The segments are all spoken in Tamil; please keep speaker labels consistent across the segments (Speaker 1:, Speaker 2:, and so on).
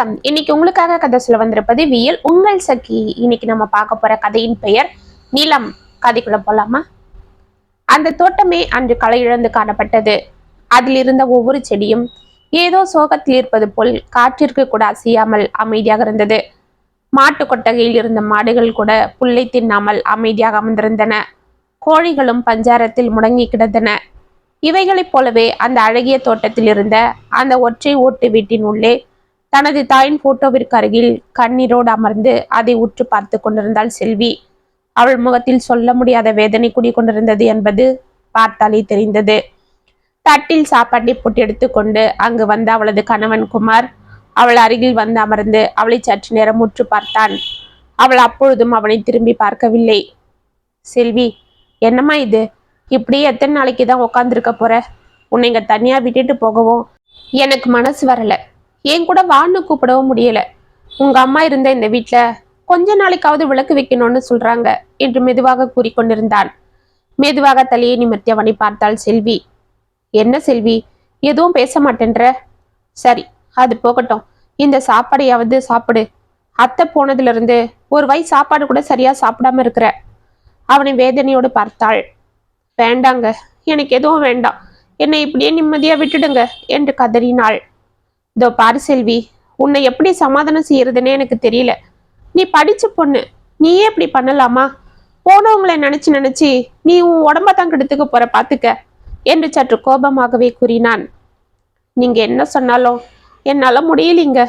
Speaker 1: வணக்கம். இன்னைக்கு உங்களுக்காக கதை சொல்ல வந்திருப்பது வியல் உங்கள் சகி. இன்னைக்கு நம்ம பார்க்க போற கதையின் பெயர் நிலம். கதைக்குள்ள போலாமா? அந்த தோட்டமே அன்று களை இழந்து காணப்பட்டது. அதில் இருந்த ஒவ்வொரு செடியும் ஏதோ சோகத்தில் இருப்பது போல் காற்றிற்கு கூட அசையாமல் அமைதியாக இருந்தது. மாட்டு கொட்டகையில் இருந்த மாடுகள் கூட புல்லை தின்னாமல் அமைதியாக அமர்ந்திருந்தன. கோழிகளும் பஞ்சாரத்தில் முடங்கி கிடந்தன. இவைகளைப் போலவே அந்த அழகிய தோட்டத்தில் இருந்த அந்த ஒற்றை ஓட்டு வீட்டின் உள்ளே தனது தாயின் போட்டோவிற்கு அருகில் கண்ணீரோடு அமர்ந்து அதை உற்று பார்த்து கொண்டிருந்தாள் செல்வி. அவள் முகத்தில் சொல்ல முடியாத வேதனை குடிக்கொண்டிருந்தது என்பது பார்த்தாலே தெரிந்தது. தட்டில் சாப்பாட்டை போட்டு எடுத்துக்கொண்டு அங்கு வந்த அவளது கணவன் குமார் அவள் அருகில் வந்து அமர்ந்து அவளை சற்று நேரம் உற்று பார்த்தான். அவள் அப்பொழுதும் அவனை திரும்பி பார்க்கவில்லை. செல்வி, என்னம்மா இது? இப்படி எத்தனை நாளைக்கு தான் உக்காந்துருக்க போற? உன்னை இங்க தனியா விட்டுட்டு போகவும் எனக்கு மனசு வரல. ஏன் கூட வான்னு கூப்பிடவும் முடியல. உங்க அம்மா இருந்த இந்த வீட்டுல கொஞ்ச நாளைக்காவது விளக்கு வைக்கணும்னு சொல்றாங்க என்று மெதுவாக கூறிக்கொண்டிருந்தான். மெதுவாக தலையை நிமிர்த்தி அவனை பார்த்தாள் செல்வி. என்ன செல்வி, எதுவும் பேச மாட்டேன்ற? சரி, அது போகட்டும். இந்த சாப்பாடையாவது சாப்பிடு. அத்தை போனதுல இருந்து ஒரு வாய் சாப்பாடு கூட சரியா சாப்பிடாம இருக்கிற. அவனை வேதனையோடு பார்த்தாள். வேண்டாங்க, எனக்கு எதுவும் வேண்டாம். என்னை இப்படியே நிம்மதியா விட்டுடுங்க என்று கதறினாள். இதோ பாரு செல்வி, உன்னை எப்படி சமாதானம் செய்யறதுன்னே எனக்கு தெரியல. நீ படிச்ச பொண்ணு, நீயே இப்படி பண்ணலாமா? போனவங்களை நினைச்சு நினைச்சு நீ உன் உடம்பத்தான் கெடுத்துக்க போற, பாத்துக்க என்று சற்று கோபமாகவே கூறினான். நீங்க என்ன சொன்னாலும் என்னால முடியலீங்க.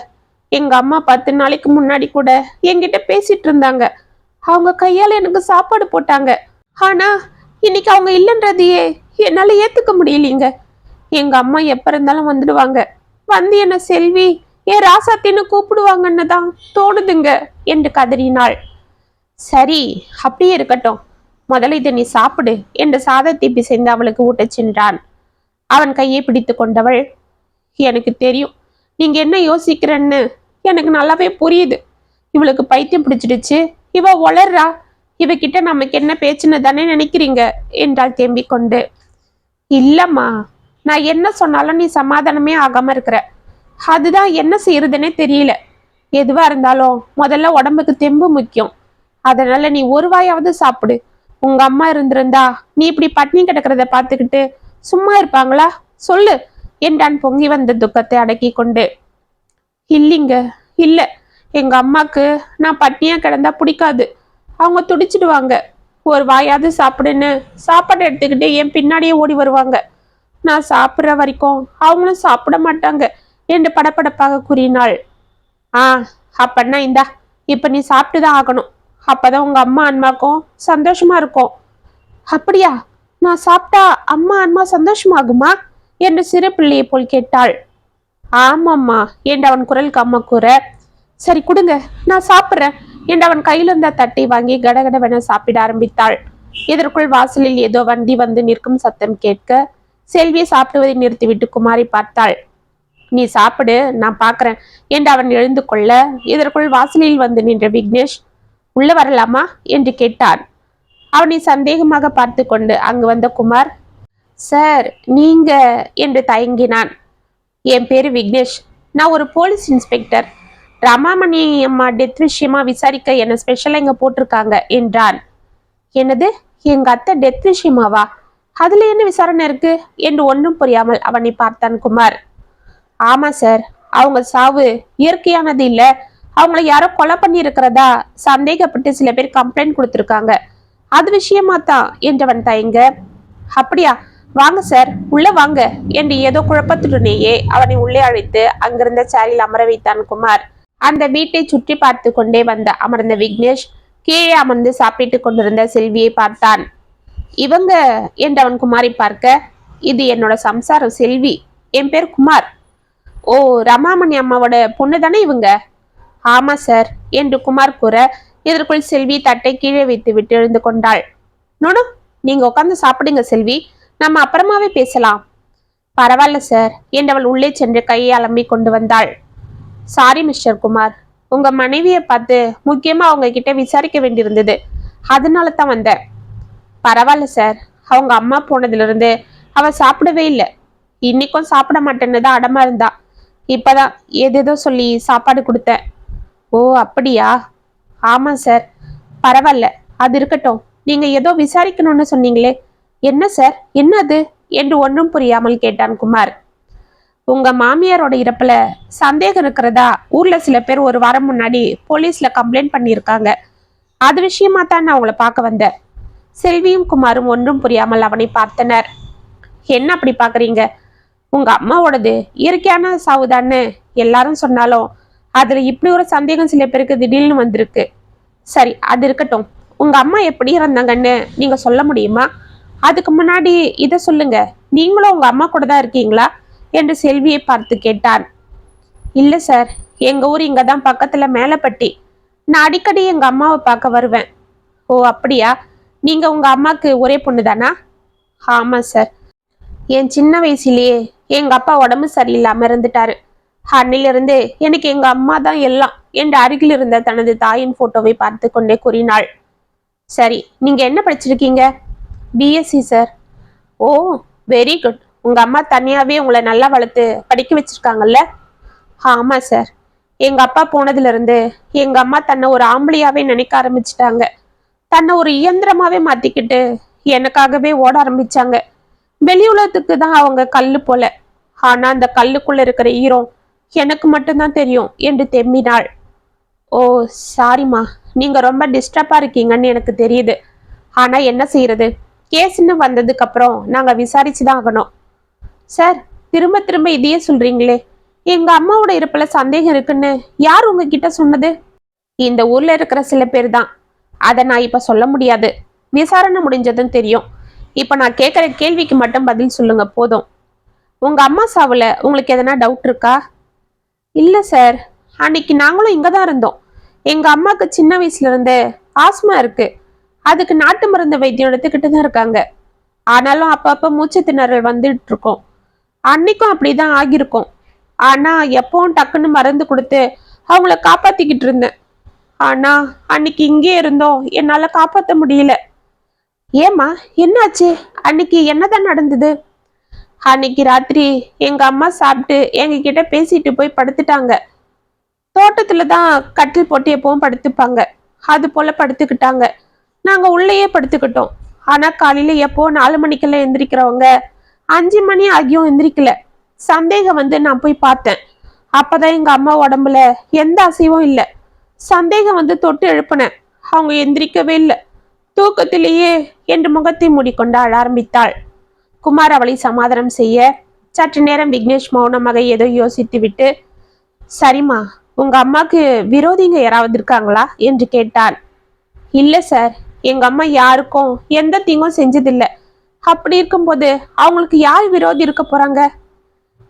Speaker 1: எங்க அம்மா 10 நாளைக்கு முன்னாடி கூட என்கிட்ட பேசிட்டு இருந்தாங்க. அவங்க கையால எனக்கு சாப்பாடு போட்டாங்க. ஆனா இன்னைக்கு அவங்க இல்லைன்றதையே என்னால ஏத்துக்க முடியலீங்க. எங்க அம்மா எப்ப இருந்தாலும் வந்துடுவாங்க. வந்து என்ன செல்வி, ஏன் ராசாத்தின்னு கூப்பிடுவாங்கன்னு தான் தோணுதுங்க என்று கதறினாள். சரி, அப்படியே இருக்கட்டும். முதல்ல இதை நீ சாப்பிடு என்று சாதத்தை பிசைந்து அவளுக்கு ஊட்டச் சென்றான். அவன் கையை பிடித்து கொண்டவள், எனக்கு தெரியும் நீங்க என்ன யோசிக்கிறன்னு எனக்கு நல்லாவே புரியுது. இவளுக்கு பைத்தியம் பிடிச்சிடுச்சு, இவ வளர்றா, இவகிட்ட நமக்கு என்ன பேச்சுன்னு தானே நினைக்கிறீங்க என்றாள் தேம்பிக் கொண்டு. இல்லம்மா, நான் என்ன சொன்னாலும் நீ சமாதானமே ஆகாம இருக்கிற. அதுதான் என்ன செய்யறதுன்னே தெரியல. எதுவா இருந்தாலும் முதல்ல உடம்புக்கு தெம்பு முக்கியம். அதனால நீ ஒரு வாயாவது சாப்பிடு. உங்க அம்மா இருந்திருந்தா நீ இப்படி பட்னி கிடக்கிறத பார்த்துக்கிட்டு சும்மா இருப்பாங்களா சொல்லு என்றான் பொங்கி வந்த துக்கத்தை அடக்கி கொண்டு. இல்லைங்க, இல்ல, எங்க அம்மாக்கு நான் பட்னியா கிடந்தா பிடிக்காது. அவங்க துடிச்சிடுவாங்க. ஒரு வாயாவது சாப்பிடுன்னு சாப்பாடு எடுத்துக்கிட்டு என் பின்னாடியே ஓடி வருவாங்க. நான் சாப்பிட்ற வரைக்கும் அவங்களும் சாப்பிட மாட்டாங்க என்று படப்படப்பாக கூறினாள். அப்பன்னா இந்தா, இப்ப நீ சாப்பிட்டுதான் ஆகணும். அப்பதான் உங்க அம்மா அன்மாக்கும் சந்தோஷமா இருக்கும். அப்படியா? நான் சாப்பிட்டா அம்மா அன்மா சந்தோஷமாகுமா என்று சிறு பிள்ளையை போல் கேட்டாள். ஆமாம்மா என்று அவன் குரல் கம்ம கூற, சரி கொடுங்க, நான் சாப்பிட்றேன் என்று அவன் கையில் இருந்த தட்டை வாங்கி கடகடவென சாப்பிட ஆரம்பித்தாள். இதற்குள் வாசலில் ஏதோ வண்டி வந்து நிற்கும் சத்தம் கேட்க செல்வியை சாப்பிடுவதை நிறுத்திவிட்டு குமாரி பார்த்தாள். நீ சாப்பிடு, நான் பார்க்கறேன் என்று அவன் எழுந்து கொள்ள இதற்குள் வாசலில் வந்து நின்ற விக்னேஷ், உள்ள வரலாமா என்று கேட்டான். அவனை சந்தேகமாக பார்த்து கொண்டு அங்கு வந்த குமார், சார் நீங்க என்று தயங்கினான். என் பேரு விக்னேஷ், நான் ஒரு போலீஸ் இன்ஸ்பெக்டர். ரமாமணி அம்மா டெத் விஷயமா விசாரிக்க என்ன ஸ்பெஷலா இங்க போட்டிருக்காங்க என்றான். என்னது, எங்க அத்தை டெத் விஷயமாவா? அதுல என்ன விசாரணை இருக்கு என்று ஒன்றும் புரியாமல் அவனை பார்த்தான் குமார். ஆமா சார், அவங்க சாவு இயற்கையானது இல்ல, அவங்கள யாரோ கொலை பண்ணி இருக்கிறதா சந்தேகப்பட்டு சில பேர் கம்ப்ளைண்ட் கொடுத்திருக்காங்க. அது விஷயமா தான் என்றவன் தயங்க. அப்படியா, வாங்க சார், உள்ள வாங்க என்று ஏதோ குழப்பத்துடனேயே அவனை உள்ளே அழைத்து அங்கிருந்த சேரில் அமர வைத்தான் குமார். அந்த வீட்டை சுற்றி பார்த்து கொண்டே வந்த அமர்ந்த விக்னேஷ் கீழே அமர்ந்து சாப்பிட்டு கொண்டிருந்த செல்வியை பார்த்தான். இவங்க என்று அவன் குமாரை பார்க்க, இது என்னோட சம்சாரம் செல்வி, என் பேர் குமார். ஓ, ரமாமணி அம்மாவோட பொண்ணு தானே இவங்க? ஆமா சார் என்று குமார் கூற இதற்குள் செல்வி தட்டை கீழே வைத்து விட்டு எழுந்து கொண்டாள். நோனு, நீங்க உட்காந்து சாப்பிடுங்க செல்வி, நம்ம அப்புறமாவே பேசலாம். பரவாயில்ல சார் என்றவள் உள்ளே சென்று கையை அலம்பி கொண்டு வந்தாள். சாரி மிஸ்டர் குமார், உங்க மனைவியை பார்த்து முக்கியமா அவங்க கிட்ட விசாரிக்க வேண்டியிருந்தது, அதனால தான் வந்தேன். பரவாயில்ல சார், அவங்க அம்மா போனதுல இருந்து அவ சாப்பிடவே இல்லை. இன்னைக்கும் சாப்பிட மாட்டேன்னு தான் அடமா இருந்தா. இப்பதான் ஏதேதோ சொல்லி சாப்பாடு கொடுத்தேன். ஓ அப்படியா? ஆமா சார். பரவாயில்ல, அது இருக்கட்டும். நீங்க ஏதோ விசாரிக்கணும்னு சொன்னீங்களே, என்ன சார், என்னது என்று ஒன்றும் புரியாமல் கேட்டான் குமார். உங்க மாமியாரோட இறப்புல சந்தேகம் இருக்கிறதா ஊர்ல சில பேர் ஒரு வாரம் முன்னாடி போலீஸ்ல கம்ப்ளைண்ட் பண்ணியிருக்காங்க. அது விஷயமா தான் நான் உங்களை பார்க்க வந்தேன். செல்வியும் குமாரும் ஒன்றும் புரியாமல் அவனை பார்த்தனர். என்ன அப்படி பாக்குறீங்க? உங்க அம்மாவோடது இயற்கையான சாவுதான்னு எல்லாரும் சொன்னாலும் அதுல இப்படி ஒரு சந்தேகம் சில பேருக்கு திடீர்னு வந்திருக்கு. சரி, அது இருக்கட்டும். உங்க அம்மா எப்படி இறந்தாங்கன்னு நீங்க சொல்ல முடியுமா? அதுக்கு முன்னாடி இதை சொல்லுங்க, நீங்களும் உங்க அம்மா கூட தான் இருக்கீங்களா என்று செல்வியை பார்த்து கேட்டான். இல்ல சார், எங்க ஊர் இங்கதான் பக்கத்துல மேலப்பட்டி. நான் அடிக்கடி எங்க அம்மாவை பார்க்க வருவேன். ஓ அப்படியா? நீங்க உங்க அம்மாக்கு ஒரே பொண்ணு தானா? ஆமா சார். என் சின்ன வயசுலயே எங்க அப்பா உடம்பு சரியில்லாம இருந்துட்டாரு. அன்னிலிருந்து எனக்கு எங்க அம்மா தான் எல்லாம் என்று அருகில் இருந்த தனது தாயின் போட்டோவை பார்த்து கொண்டே கூறினாள். சரி, நீங்க என்ன படிச்சிருக்கீங்க? BSc sir. Oh very good. உங்க அம்மா தனியாவே உங்களை நல்லா வளர்த்து படிக்க வச்சிருக்காங்கல்ல? ஆமா சார். எங்க அப்பா போனதுல இருந்து எங்க அம்மா தன்னை ஒரு ஆம்பளையாவே நினைக்க ஆரம்பிச்சிட்டாங்க. தன்னை ஒரு இயந்திரமாவே மாத்திக்கிட்டு எனக்காகவே ஓட ஆரம்பிச்சாங்க. வெளி உலகத்துக்கு தான் அவங்க கல்லு போல. ஆனா அந்த கல்லுக்குள்ள இருக்கிற ஈரம் எனக்கு மட்டும்தான் தெரியும் என்று தெம்மினாள். ஓ சாரிம்மா, நீங்க ரொம்ப டிஸ்டர்பா இருக்கீங்கன்னு எனக்கு தெரியுது. ஆனா என்ன செய்யறது, கேஸ்ன்னு வந்ததுக்கு அப்புறம் நாங்க விசாரிச்சுதான் ஆகணும். சார், திரும்ப திரும்ப இதையே சொல்றீங்களே. எங்க அம்மாவோட இருப்புல சந்தேகம் இருக்குன்னு யார் உங்ககிட்ட சொன்னது? இந்த ஊர்ல இருக்கிற சில பேர் தான். அதை நான் இப்ப சொல்ல முடியாது. விசாரணை முடிஞ்சதும் தெரியும். இப்ப நான் கேட்கிற கேள்விக்கு மட்டும் பதில் சொல்லுங்க போதும். உங்க அம்மா சாவுல உங்களுக்கு எதனா டவுட் இருக்கா? இல்ல சார், அன்னைக்கு நாங்களும் இங்கதான் இருந்தோம். எங்க அம்மாக்கு சின்ன வயசுல இருந்தே ஆஸ்மா இருக்கு. அதுக்கு நாட்டு மருந்து வைத்தியம் எடுத்துக்கிட்டு தான் இருக்காங்க. ஆனாலும் அப்பப்ப மூச்சு திணறல் வந்துட்டு இருக்கோம். அன்னைக்கும் அப்படிதான் ஆகியிருக்கும். ஆனா எப்பவும் டக்குன்னு மருந்து கொடுத்து அவங்கள காப்பாத்திக்கிட்டு இருந்தேன். ஆனா அன்னைக்கு இங்கே இருந்தோம், என்னால காப்பாத்த முடியல. ஏமா, என்னாச்சு? அன்னைக்கு என்னதான் நடந்தது? அன்னைக்கு ராத்திரி எங்க அம்மா சாப்பிட்டு எங்க கிட்ட பேசிட்டு போய் படுத்துட்டாங்க. தோட்டத்துலதான் கட்டில் போட்டு எப்பவும் படுத்துப்பாங்க. அது போல படுத்துக்கிட்டாங்க. நாங்க உள்ளேயே படுத்துக்கிட்டோம். ஆனா காலையில எப்போ 4 மணிக்கெல்லாம் எந்திரிக்கிறவங்க 5 மணி ஆகியும் எந்திரிக்கல. சந்தேகம் வந்து நான் போய் பார்த்தேன். அப்பதான் எங்க அம்மா உடம்புல எந்த அசைவும் இல்லை. சந்தேகம் வந்து தொட்டு எழுப்பினேன். அவங்க எந்திரிக்கவே இல்லை. தூக்கத்திலேயே என்று முகத்தை மூடிக்கொண்டு அழ ஆரம்பித்தாள். குமார் அவளை சமாதானம் செய்ய சற்று நேரம் விக்னேஷ் மௌனமாக ஏதோ யோசித்து விட்டு, சரிம்மா, உங்க அம்மாக்கு விரோதிங்க யாராவது இருக்காங்களா என்று கேட்டான். இல்ல சார், எங்க அம்மா யாருக்கும் எந்த தீங்கும் செஞ்சதில்லை. அப்படி இருக்கும்போது அவங்களுக்கு யார் விரோதி இருக்க போறாங்க?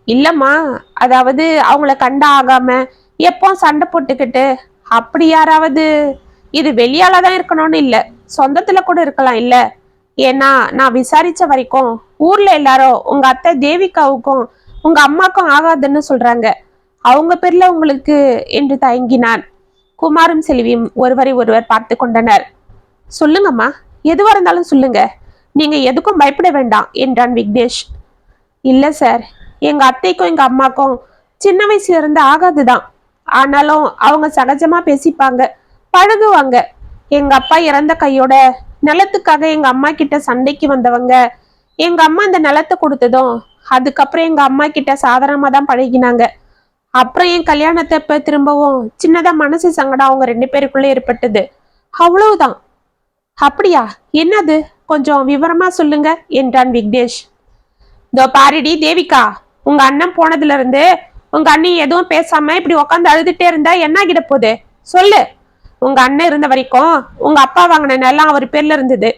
Speaker 1: இல்லம்மா, அதாவது அவங்கள கண்டா ஆகாம எப்போ சண்டை போட்டுக்கிட்டு அப்படி யாராவது. இது வெளியாலதான் இருக்கணும்னு இல்ல, சொந்தத்துல கூட இருக்கலாம் இல்ல. ஏன்னா நான் விசாரிச்ச வரைக்கும் ஊர்ல எல்லாரும் உங்க அத்தை தேவிகாவுக்கும் உங்க அம்மாக்கும் ஆகாதுன்னு சொல்றாங்க. அவங்க பேர்ல உங்களுக்கு என்று தயங்கினான். குமாரும் செல்வியும் ஒருவரை ஒருவர் பார்த்து கொண்டனர். சொல்லுங்கம்மா, எதுவா இருந்தாலும் சொல்லுங்க. நீங்க எதுக்கும் பயப்பட வேண்டாம் என்றான் விக்னேஷ். இல்ல சார், எங்க அத்தைக்கும் எங்க அம்மாக்கும் சின்ன வயசுல இருந்து ஆகாதுதான். ஆனாலும் அவங்க சகஜமா பேசிப்பாங்க, பழகுவாங்க. எங்க அப்பா இறந்த கையோட நிலத்துக்காக எங்க அம்மா கிட்ட சண்டைக்கு வந்தவங்க. எங்க அம்மா இந்த நிலத்தை கொடுத்ததும் அதுக்கப்புறம் எங்க அம்மா கிட்ட சாதாரணமா தான் பழகினாங்க. அப்புறம் என் கல்யாணத்தப்ப திரும்பவும் சின்னதா மனசு சங்கடம் அவங்க 2 பேருக்குள்ள ஏற்பட்டது. அவ்வளவுதான். அப்படியா? என்னது, கொஞ்சம் விவரமா சொல்லுங்க என்றான் விக்னேஷ். இதோ பாருடி தேவிகா, உங்க அண்ணன் போனதுல இருந்து உங்க அண்ணி எதுவும் பேசாம இப்படி உக்காந்து அழுதுட்டே இருந்தா என்ன ஆகிட போகுது சொல்லு. உங்க அண்ணன் இருந்த வரைக்கும் உங்க அப்பா வாங்கின நிலம் அவர் பேர்ல இருந்தது.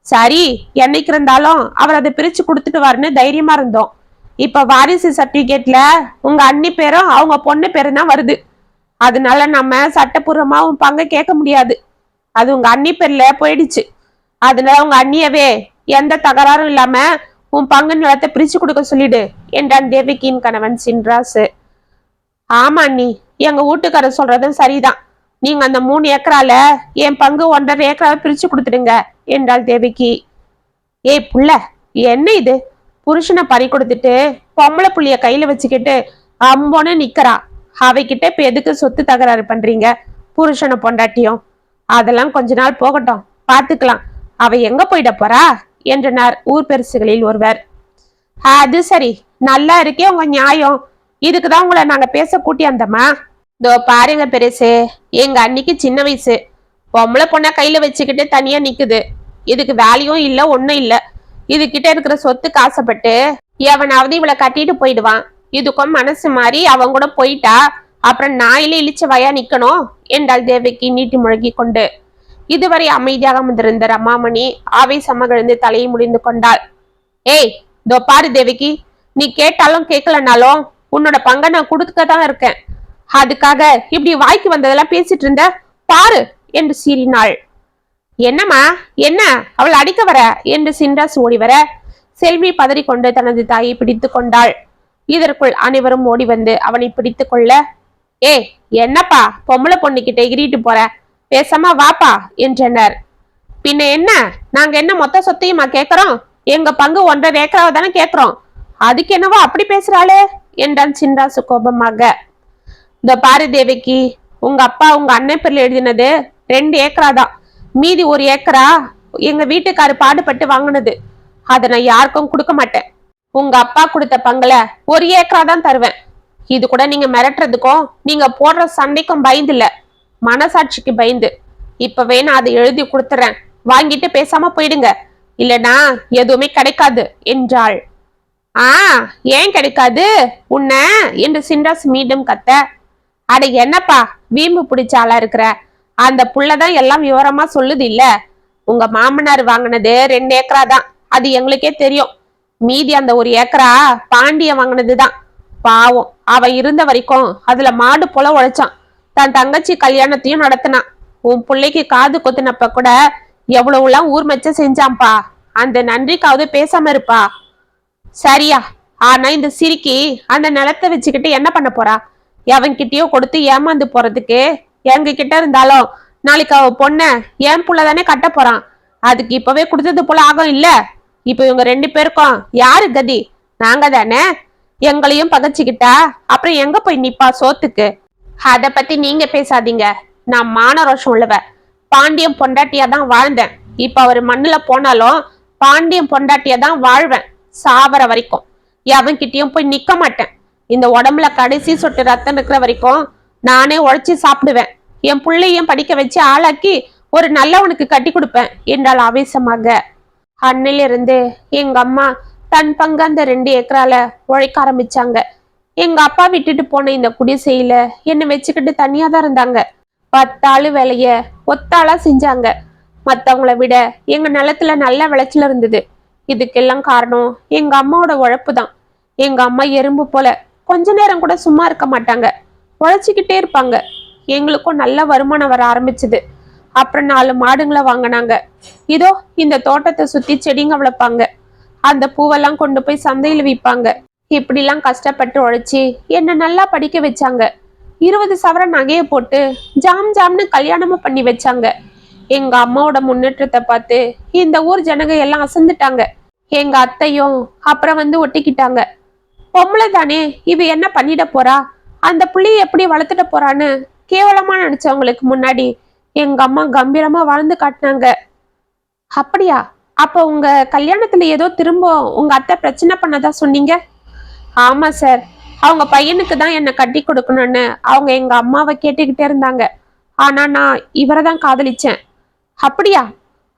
Speaker 1: சரி, என்னைக்கு இருந்தாலும் அவர் அதை பிரிச்சு கொடுத்துட்டு தைரியமா இருந்தோம். இப்ப வாரிசு சர்டிபிகேட்ல உங்க அண்ணி பேரும் அவங்க பொண்ணு பேரும் தான் வருது. அதனால நம்ம சட்டப்பூர்வமா உன் பங்கை கேட்க முடியாது. அது உங்க அண்ணி பேர்ல போயிடுச்சு. அதனால உங்க அண்ணியவே எந்த தகராறும் இல்லாம உன் பங்கு நிலத்தை பிரிச்சு கொடுக்க சொல்லிடு என்றான் தேவிகியின் கணவன் சின்ராசு. ஆமா அண்ணி, எங்க வீட்டுக்காரர் சொல்றதும் சரிதான். நீங்க அந்த 3 ஏக்கரால என் பங்கு 1.5 ஏக்கராவை பிரிச்சு கொடுத்துடுங்க என்றாள் தேவிகி. ஏய் புள்ள, என்ன இது? புருஷனை பறி கொடுத்துட்டு பொம்பளை புள்ளிய கையில வச்சுக்கிட்டு அம்போன்னு நிக்கிறா. அவகிட்ட இப்ப எதுக்கு சொத்து தகராறு பண்றீங்க? புருஷனை பொண்டாட்டியும் அதெல்லாம் கொஞ்ச நாள் போகட்டும், பாத்துக்கலாம். அவ எங்க போயிட போறா என்றனர் ஊர் பெருசுகளில் ஒருவர். அது சரி, நல்லா இருக்கே உங்க நியாயம். இதுக்குதான் உங்களை நாங்க பேச கூட்டி வந்தோமா? இதோ பாருங்க பெருசு, எங்க அன்னைக்கு சின்ன வயசு பொம்பளை பொண்ண கையில வச்சுக்கிட்டு தனியா நிக்குது. இதுக்கு வேலையும் இல்ல ஒண்ணும் இல்ல. இது கிட்ட இருக்கிற சொத்துக்கு ஆசைப்பட்டு எவனாவது இவளை கட்டிட்டு போயிடுவான். இதுக்கும் மனசு மாறி அவன் கூட போயிட்டா அப்புறம் நாயில இழிச்ச வயா நிக்கணும் என்றாள் தேவகி நீட்டி முழங்கி கொண்டு. இதுவரை அமைதியாக அமர்ந்திருந்த ரமாமணி ஆவேசமாக எழுந்து தலையை முடிந்து கொண்டாள். ஏய், இதோ பாரு தேவகி, நீ கேட்டாலும் கேட்கலனாலும் உன்னோட பங்கை நான் கொடுத்துக்கதான் இருக்கேன். அதுக்காக இப்படி வாய்க்கு வந்ததெல்லாம் பேசிட்டு இருந்த பாரு என்று சீறினாள். என்னம்மா என்ன, அவள் அடிக்க வர என்று சின்ராஸ் ஓடி வர செல்வி பதறிக்கொண்டு தனது தாயை பிடித்து கொண்டாள். இதற்குள் அனைவரும் ஓடி வந்து அவனை பிடித்து கொள்ள, ஏ என்னப்பா பொம்பளை பொண்ணுகிட்ட எகிரிட்டு போற, பேசாம வாப்பா என்றனர். பின்ன என்ன, நாங்க என்ன மொத்த சொத்தையுமா கேக்குறோம்? எங்க பங்கு 1.5 ஏக்கராவை தானே கேக்குறோம். அதுக்கு என்னவோ அப்படி பேசுறாளே என்றான் சின்ராசு கோபமாக. இந்த பாரு தேவகி, உங்க அப்பா உங்க அண்ணன் பேர்ல எழுதினது 2 ஏக்கரா தான். மீதி 1 ஏக்கரா எங்க வீட்டுக்காரு பாடுபட்டு வாங்கினது. அதை நான் யாருக்கும் கொடுக்க மாட்டேன். உங்க அப்பா கொடுத்த பங்குல 1 ஏக்கரா தான் தருவேன். இது கூட நீங்க மிரட்டுறதுக்கும் நீங்க போடுற சண்டைக்கும் பயந்து இல்ல, மனசாட்சிக்கு பயந்து. இப்ப வேணா அதை எழுதி கொடுத்துறேன், வாங்கிட்டு பேசாம போயிடுங்க, இல்லனா எதுவுமே கிடைக்காது என்றாள். ஏன் கிடைக்காது உன்ன என்று சின்ராஸ் மீண்டும் கத்த. அட என்னப்பா வீம்பு பிடிச்ச ஆளா இருக்கிற, அந்த புள்ளதான் எல்லாம் விவரமா சொல்லுது இல்ல. உங்க மாமனார் வாங்கினது 2 ஏக்கரா தான், அது எங்களுக்கே தெரியும். மீதி அந்த 1 ஏக்கரா பாண்டிய வாங்கினதுதான். பாவம், அவன் இருந்த வரைக்கும் அதுல மாடு போல உழைச்சான். தன் தங்கச்சி கல்யாணத்தையும் நடத்தினான். உன் பிள்ளைக்கு காது கொத்துனப்ப கூட எவ்வளவுலாம் ஊர் மெச்ச செஞ்சான்பா. அந்த நன்றிக்காவது பேசாம இருப்பா. சரியா? ஆனா இந்த சிரிக்கி அந்த நிலத்தை வச்சுக்கிட்டு என்ன பண்ண போறா? எவன்கிட்டயோ கொடுத்து ஏமாந்து போறதுக்கு எங்க கிட்ட இருந்தாலும் நாளைக்கு அவ பொண்ண என் புள்ளதானே கட்ட போறான். அதுக்கு இப்பவே கொடுத்தது போல ஆகும் இல்ல. இப்ப இவங்க 2 பேருக்கும் யாரு கதி? நாங்க தானே. எங்களையும் பகச்சுக்கிட்டா அப்புறம் எங்க போய் நிப்பா சோத்துக்கு? அத பத்தி நீங்க பேசாதீங்க. நான் மான ரோஷம் உள்ளவ. பாண்டியம் பொண்டாட்டியா தான் வாழ்ந்தேன். இப்ப அவர் மண்ணுல போனாலும் பாண்டியம் பொண்டாட்டியா தான் வாழ்வேன் சாவர வரைக்கும். எவன்கிட்டயும் போய் நிக்க மாட்டேன். இந்த உடம்புல கடைசி சொட்டு ரத்தம் இருக்கிற வரைக்கும் நானே உழைச்சி சாப்பிடுவேன். என் பிள்ளையும் படிக்க வச்சு ஆளாக்கி ஒரு நல்லவனுக்கு கட்டி கொடுப்பேன் என்றால் ஆவேசமாக. அன்னிலிருந்து எங்க அம்மா தன் பங்கு அந்த 2 ஏக்கரால உழைக்க ஆரம்பிச்சாங்க. எங்க அப்பா விட்டுட்டு போன இந்த குடிசையில என்னை வச்சுக்கிட்டு தனியா தான் இருந்தாங்க. 10 ஆளு வேலைய ஒத்தாளா செஞ்சாங்க. மத்தவங்களை விட எங்க நிலத்துல நல்ல விளைச்சல் இருந்தது. இதுக்கெல்லாம் காரணம் எங்க அம்மாவோட உழைப்பு தான். எங்க அம்மா எறும்பு போல கொஞ்ச நேரம் கூட சும்மா இருக்க மாட்டாங்க, உழைச்சிக்கிட்டே இருப்பாங்க. எங்களுக்கும் நல்ல வருமானம் வர ஆரம்பிச்சது. அப்புறம் 4 மாடுங்களை வாங்கினாங்க. இதோ இந்த தோட்டத்தை சுத்தி செடிங்க வளர்ப்பாங்க. அந்த பூவெல்லாம் கொண்டு போய் சந்தையில விற்பாங்க. இப்படிலாம் கஷ்டப்பட்டு உழைச்சி என்ன நல்லா படிக்க வச்சாங்க. 20 சவரன் நகையை போட்டு ஜாம் ஜாம்னு கல்யாணமும் பண்ணி வச்சாங்க. எங்க அம்மாவோட முன்னேற்றத்தை பார்த்து இந்த ஊர் ஜனங்க எல்லாம் அசந்துட்டாங்க. எங்க அத்தையும் அப்புறம் வந்து ஒட்டிக்கிட்டாங்க. பொம்பளை தானே, இவ என்ன பண்ணிட போறா, அந்த புள்ளைய எப்படி வளர்த்துட்டு போறான்னு கேவலமா நினைச்சவங்களுக்கு முன்னாடி எங்க அம்மா கம்பீரமா வாழ்ந்து காட்டினாங்க. அப்படியா? அப்ப உங்க கல்யாணத்துல ஏதோ திரும்ப உங்க அத்தை பிரச்சனை பண்ணதா சொன்னீங்க? ஆமா சார், அவங்க பையனுக்கு தான் என்னை கட்டி கொடுக்கணும்னு அவங்க எங்க அம்மாவை கேட்டுக்கிட்டே இருந்தாங்க. ஆனா நான் இவரை தான் காதலிச்சேன். அப்படியா?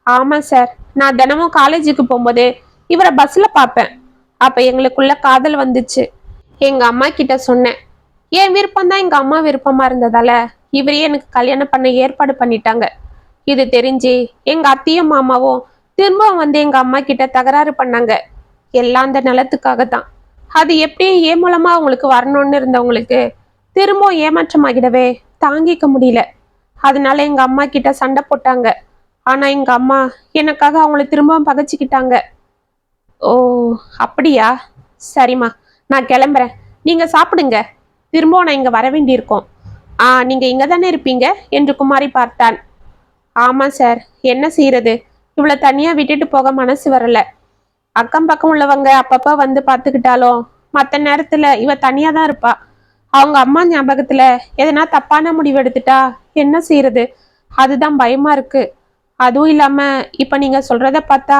Speaker 1: ஆமா சார், நான் தினமும் காலேஜுக்கு போகும்போது இவரை பஸ்ல பார்ப்பேன். அப்ப எங்களுக்குள்ள காதல் வந்துச்சு. எங்க அம்மா கிட்ட சொன்னேன். என் விருப்பம் தான் எங்க அம்மா விருப்பமா இருந்ததால இவரே எனக்கு கல்யாணம் பண்ண ஏற்பாடு பண்ணிட்டாங்க. இது தெரிஞ்சு எங்க அத்தையும் மாமாவும் திரும்பவும் வந்து எங்க அம்மா கிட்ட தகராறு பண்ணாங்க. எல்லாம் அந்த நிலத்துக்காக தான். அது எப்படியும் ஏன் மூலமா அவங்களுக்கு வரணும்னு இருந்தவங்களுக்கு திரும்பவும் ஏமாற்றமாகிடவே தாங்கிக்க முடியல. அதனால எங்க அம்மா கிட்ட சண்டை போட்டாங்க. ஆனா எங்க அம்மா எனக்காக அவங்கள திரும்பவும் பகைச்சிக்கிட்டாங்க. ஓ அப்படியா? சரிம்மா, நான் கிளம்புறேன். நீங்க சாப்பிடுங்க, திரும்பவும் நான் இங்க வர வேண்டியிருக்கோம். நீங்க இங்க தானே இருப்பீங்க என்று குமாரி பார்த்தான். ஆமா சார், என்ன செய்யறது, இவ்வளவு தனியா விட்டுட்டு போக மனசு வரல. அக்கம் பக்கம் உள்ளவங்க அப்பப்ப வந்து பார்த்துக்கிட்டாலும் மற்ற நேரத்துல இவ தனியா தான் இருப்பா. அவங்க அம்மா ஞாபகத்துல எதனா தப்பான முடிவு எடுத்துட்டா என்ன செய்யறது? அதுதான் பயமா இருக்கு. அதுவும் இல்லாம இப்ப நீங்க சொல்றத பார்த்தா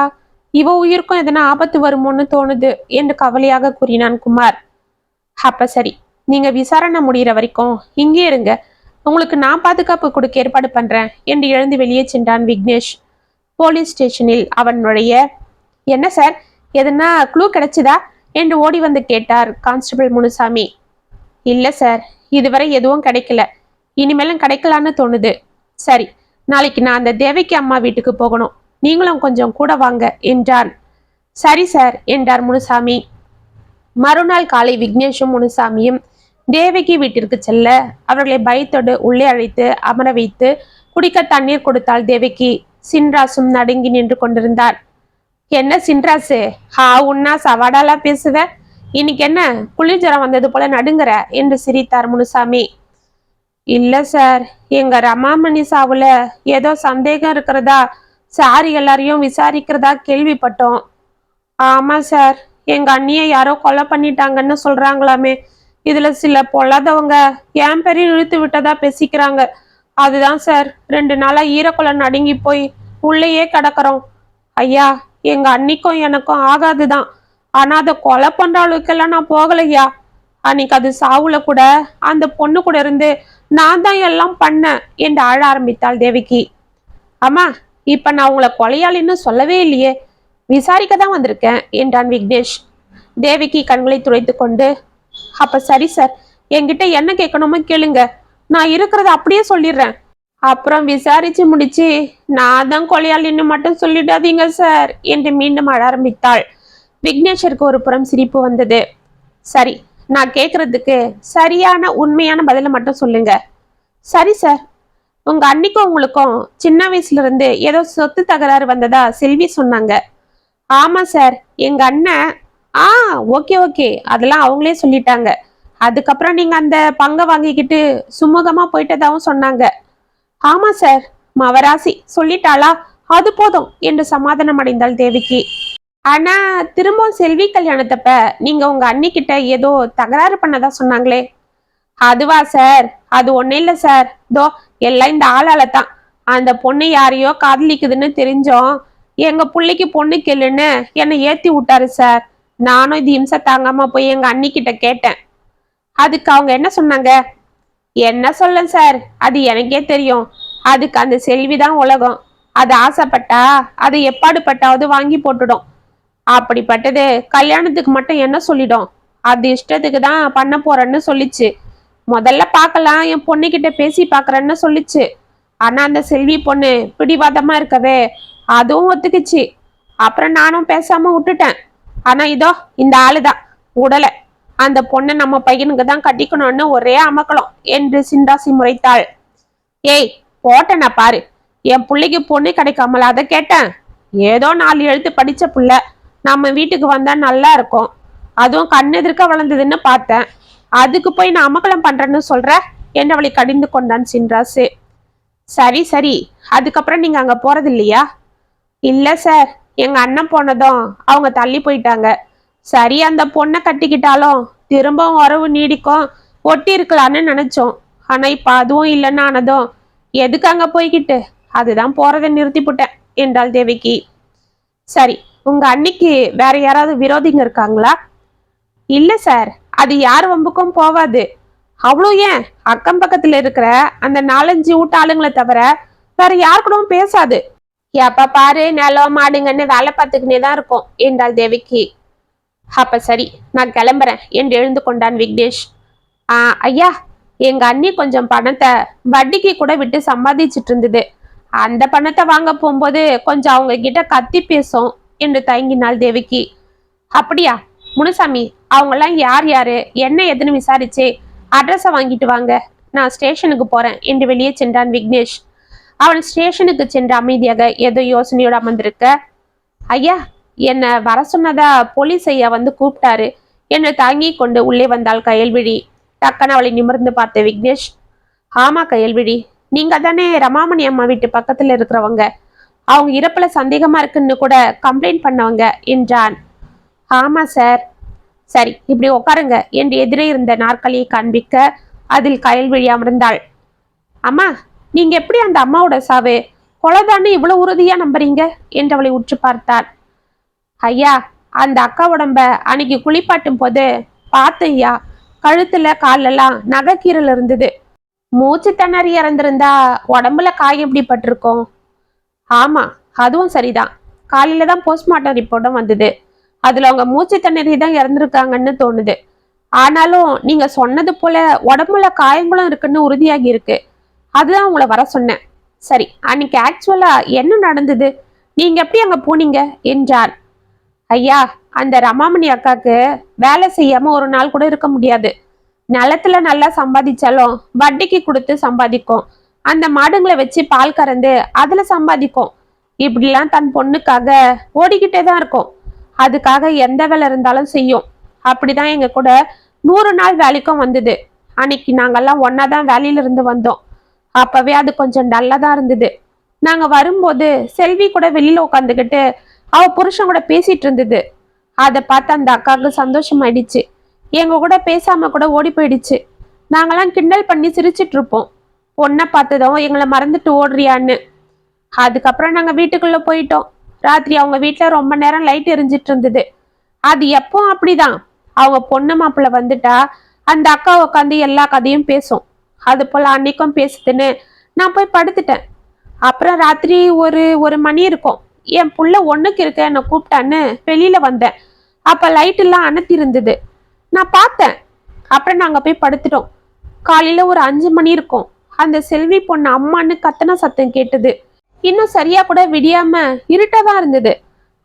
Speaker 1: இவ உயிருக்கும் எதனா ஆபத்து வருமோன்னு தோணுது என்று கவலையாக கூறினான் குமார். அப்ப சரி, நீங்க விசாரணை முடிகிற வரைக்கும் இங்கே இருங்க. உங்களுக்கு நான் பாதுகாப்பு கொடுக்க ஏற்பாடு பண்றேன் என்று எழுந்து வெளியே சென்றான் விக்னேஷ். போலீஸ் ஸ்டேஷனில் அவன் நுழைய, என்ன சார், எதனா க்ளூ கிடைச்சதா என்று ஓடி வந்து கேட்டார் கான்ஸ்டபிள் முனுசாமி. இல்ல சார், இதுவரை எதுவும் கிடைக்கல. இனிமேலும் கிடைக்கலான்னு தோணுது. சரி, நாளைக்கு நான் அந்த தேவகி அம்மா வீட்டுக்கு போகணும். நீங்களும் கொஞ்சம் கூட வாங்க என்றான். சரி சார் என்றார் முனுசாமி. மறுநாள் காலை விக்னேஷும் முனுசாமியும் தேவகி வீட்டிற்கு செல்ல அவர்களை பயத்தோடு உள்ளே அழைத்து அமர வைத்து குடிக்க தண்ணீர் கொடுத்தாள் தேவகி. சின்ராசும் நடுங்கி நின்று கொண்டிருந்தார். என்ன சின்ராசு, உன்னா சவாடாலா பேசுவ? இன்னைக்கு என்ன குளிர் ஜரம் வந்தது போல நடுங்குற என்று சிரித்தார் முனுசாமி. இல்ல சார், எங்க ரமாமணி சாவுல ஏதோ சந்தேகம் இருக்கிறதா சாரி எல்லாரையும் விசாரிக்கிறதா கேள்விப்பட்டோம். ஆமா சார், எங்க அண்ணியை யாரோ கொலை பண்ணிட்டாங்கன்னு சொல்றாங்களாமே. இதுல சில பொல்லாதவங்க என் பெரிய இழுத்து விட்டதா பேசிக்கிறாங்க. அதுதான் சார் 2 நாளா ஈரக்குலை நடுங்கி போய் உள்ளேயே கிடக்குறோம். ஐயா, எங்க அன்னிக்கும் எனக்கும் ஆகாதுதான். ஆனா அதை கொலை பண்ற அளவுக்கெல்லாம் நான் போகலையா. அன்னைக்கு அது சாவுல கூட அந்த பொண்ணு கூட இருந்து நான் தான் எல்லாம் பண்ணேன் என்று ஆழ ஆரம்பித்தாள் தேவகி. அம்மா, இப்ப நான் உங்களை கொலையாளின்னு சொல்லவே இல்லையே, விசாரிக்க தான் வந்திருக்கேன் என்றான் விக்னேஷ். தேவகி கண்களை துடைத்து கொண்டு, அப்ப சரி சார், என்கிட்ட என்ன கேட்கணுமோ கேளுங்க, நான் இருக்கிறத அப்படியே சொல்லிடுறேன். அப்புறம் விசாரிச்சு முடிச்சு நான் தான் கொலையாளின்னு மட்டும் சொல்லிடாதீங்க சார் என்று மீண்டும் அழ ஆரம்பித்தாள். விக்னேஷருக்கு ஒரு புறம் சிரிப்பு வந்தது. சரி, நான் கேட்கறதுக்கு சரியான உண்மையான பதில மட்டும் சொல்லுங்க. சரி சார், உங்க அன்னிக்கும் உங்களுக்கும் சின்ன வயசுல இருந்து ஏதோ சொத்து தகராறு வந்ததா செல்வி சொன்னாங்க. ஆமா சார், எங்க அண்ணன் ஓகே ஓகே, அதெல்லாம் அவங்களே சொல்லிட்டாங்க. அதுக்கப்புறம் நீங்க அந்த பங்கை வாங்கிக்கிட்டு சுமூகமா போயிட்டதாவும் சொன்னாங்க. ஆமா சார், மவராசி சொல்லிட்டாளா, அது போதும் என்று சமாதானம் அடைந்தாள் தேவிக்கு. ஆனா திரும்பவும் செல்வி கல்யாணத்தப்ப நீங்க உங்க அண்ணிக்கிட்ட ஏதோ தகராறு பண்ணதா சொன்னாங்களே. அதுவா சார், அது ஒன்னும் இல்ல சார், தோ எல்லாம் இந்த ஆளால தான். அந்த பொண்ணு யாரையோ காதலிக்குதுன்னு தெரிஞ்சோம் எங்க பிள்ளைக்கு பொண்ணு கேளுன்னு என்னை ஏத்தி விட்டாரு சார். நானும் இது இம்சை தாங்காம போய் எங்க அண்ணிக்கிட்ட கேட்டேன். அதுக்கு அவங்க என்ன சொன்னாங்க? என்ன சொல்ல சார், அது எனக்கே தெரியும். அதுக்கு அந்த செல்விதான் உலகம். அது ஆசைப்பட்டா அது எப்பாடுபட்டாவது வாங்கி போட்டுடும். அப்படிப்பட்டது கல்யாணத்துக்கு மட்டும் என்ன சொல்லிடும், அது இஷ்டத்துக்கு தான் பண்ண போறேன்னு சொல்லிச்சு. முதல்ல பார்க்கலாம், என் பொண்ணுகிட்ட பேசி பாக்குறேன்னு சொல்லிச்சு. ஆனா அந்த செல்வி பொண்ணு பிடிவாதமா இருக்கவே அதுவும் ஒத்துக்குச்சு. அப்புறம் நானும் பேசாம விட்டுட்டேன். ஆனா இதோ இந்த ஆளுதான் உடலை, அந்த பொண்ணை நம்ம பையனுக்கு தான் கட்டிக்கணும்னு ஒரே அமக்கலம் என்று சின்ராசி முறைத்தாள். ஏய் போட்டேனா பாரு, என் பிள்ளைக்கு பொண்ணு கிடைக்காமல அதை கேட்டேன். ஏதோ 4 எழுத்து படிச்ச புள்ள நம்ம வீட்டுக்கு வந்தா நல்லா இருக்கும், அதுவும் கண்ணெதிர்க்க வளர்ந்ததுன்னு பார்த்தேன். அதுக்கு போய் நான் அமக்கலம் பண்றேன்னு சொல்ற என்று அவளை கடிந்து கொண்டான் சின்ராசு. சரி சரி, அதுக்கப்புறம் நீங்க அங்க போறது இல்லையா? இல்ல சார், எங்க அண்ணன் போனதும் அவங்க தள்ளி போயிட்டாங்க. சரி, அந்த பொண்ணை கட்டிக்கிட்டாலும் திரும்பவும் உறவு நீடிக்கும், ஒட்டி இருக்கலான்னு நினைச்சோம். ஆனா இப்ப அதுவும் இல்லைன்னு ஆனதும் எதுக்கு அங்க போய்கிட்டு, அதுதான் போறதை நிறுத்தி போட்டேன் என்றாள் தேவகி. சரி, உங்க அன்னிக்கு வேற யாராவது விரோதிங்க இருக்காங்களா? இல்ல சார், அது யார் வம்புக்கும் போவாது. அவ்வளோ ஏன், அக்கம் பக்கத்துல இருக்கிற அந்த 4-5 வீட்டு ஆளுங்களை தவிர வேற யாரு கூடவும் பேசாது. எப்ப பாரு நிலம் மாடுங்கன்னு வேலை பார்த்துக்கினே தான் இருக்கும் என்றாள் தேவகி. அப்ப சரி, நான் கிளம்புறேன் என்று எழுந்து கொண்டான் விக்னேஷ். ஐயா, எங்க அண்ணி கொஞ்சம் பணத்தை வட்டிக்கு கூட விட்டு சம்பாதிச்சிட்டு இருந்தது. அந்த பணத்தை வாங்க போகும்போது கொஞ்சம் அவங்க கிட்ட கத்தி பேசும் என்று தயங்கினாள் தேவகி. அப்படியா முனுசாமி, அவங்கெல்லாம் யார் யாரு என்ன எதுன்னு விசாரிச்சு அட்ரஸை வாங்கிட்டு வாங்க, நான் ஸ்டேஷனுக்கு போறேன் என்று வெளியே சென்றான் விக்னேஷ். அவன் ஸ்டேஷனுக்கு சென்று அமைதியாக ஏதோ யோசனையோடு அமர்ந்திருக்க, ஐயா, என்ன வர சொன்னதா போலீஸ் ஐயா வந்து கூப்பிட்டாரு என்று தாங்கி கொண்டு உள்ளே வந்தாள் கயல்விழி. டக்குன்னு அவளை நிமிர்ந்து பார்த்த விக்னேஷ், ஆமா கயல்விழி, நீங்க தானே ரமாமணி அம்மா வீட்டு பக்கத்துல இருக்கிறவங்க, அவங்க இறப்புல சந்தேகமா இருக்குன்னு கூட கம்ப்ளைண்ட் பண்ணவங்க என்றான். ஆமா சார். சரி, இப்படி உட்காருங்க என்று எதிரே இருந்த நாற்காலியை காண்பிக்க அதில் கயல்விழி அமர்ந்தாள். அம்மா, நீங்க எப்படி அந்த அம்மாவோட சாவு கொலைதான்னு இவ்வளவு உறுதியா நம்புறீங்க என்று அவளை உற்று பார்த்தாள். ஐயா, அந்த அக்கா உடம்ப அன்னைக்கு குளிப்பாட்டும் போது பார்த்தையா, கழுத்துல காலெல்லாம் நகைக்கீரல் இருந்தது. மூச்சு திணறி இறந்திருந்தா உடம்புல காய் எப்படி பட்டிருக்கும்? ஆமா, அதுவும் சரிதான். காலையில தான் போஸ்ட்மார்ட்டம் ரிப்போர்ட்டும் வந்தது. அதுல அவங்க மூச்சு திணறி தான் இறந்துருக்காங்கன்னு தோணுது. ஆனாலும் நீங்க சொன்னது போல உடம்புல காயங்களும் இருக்குன்னு உறுதியாகி இருக்கு. அதுதான் உங்களை வர சொன்னேன். சரி, அன்னைக்கு ஆக்சுவலா என்ன நடந்தது? நீங்க எப்படி அங்க போனீங்க என்றார். ஐயா, அந்த ரமாமணி அக்காக்கு வேலை செய்யாம ஒரு நாள் கூட இருக்க முடியாது. நிலத்துல நல்லா சம்பாதிச்சாலும் வட்டிக்கு கொடுத்து சம்பாதிக்கும். அந்த மாடுங்களை வச்சு பால் கறந்து அதுல சம்பாதிக்கும். இப்படிலாம் தன் பொண்ணுக்காக ஓடிக்கிட்டே தான் இருக்கும். அதுக்காக எந்த வேலை இருந்தாலும் செய்யும். அப்படிதான் எங்க கூட 100 நாள் வேலைக்கும் வந்தது. அன்னைக்கு நாங்கெல்லாம் ஒன்னாதான் வேலையில இருந்து வந்தோம். அப்பவே அது கொஞ்சம் டல்லா தான் இருந்தது. நாங்க வரும்போது செல்வி கூட வெளியில உட்காந்துக்கிட்டு அவ புருஷன் கூட பேசிட்டு இருந்தது. அதை பார்த்து அந்த அக்காவுக்கு சந்தோஷமாயிடுச்சு. எங்க கூட பேசாம கூட ஓடி போயிடுச்சு. நாங்கெல்லாம் கிண்டல் பண்ணி சிரிச்சிட்டு இருப்போம். பொண்ணை பார்த்ததும் எங்களை மறந்துட்டு ஓடுறியான்னு. அதுக்கப்புறம் நாங்க வீட்டுக்குள்ள போயிட்டோம். ராத்திரி அவங்க வீட்டுல ரொம்ப நேரம் லைட் எரிஞ்சிட்டு இருந்தது. அது எப்போ அப்படிதான். அவங்க பொண்ணு மாப்பிள்ள வந்துட்டா அந்த அக்கா உட்காந்து எல்லா கதையும் பேசும். அது போல அன்னைக்கும் பேசுதுன்னு நான் போய் படுத்துட்டேன். அப்புறம் ராத்திரி ஒரு மணி இருக்கும். என் புள்ள ஒண்ணுக்கு இருக்க என்னை கூப்பிட்டான்னு வெளியில வந்தேன். அப்ப லைட் எல்லாம் அணைத்தி இருந்தது. நான் பார்த்தேன். அப்புறம் நாங்க போய் படுத்துட்டோம். காலையில ஒரு 5 மணி இருக்கும். அந்த செல்வி பொண்ணு அம்மான்னு கத்தன சத்தம் கேட்டது. இன்னும் சரியா கூட விடியாம இருட்டாதான் இருந்தது.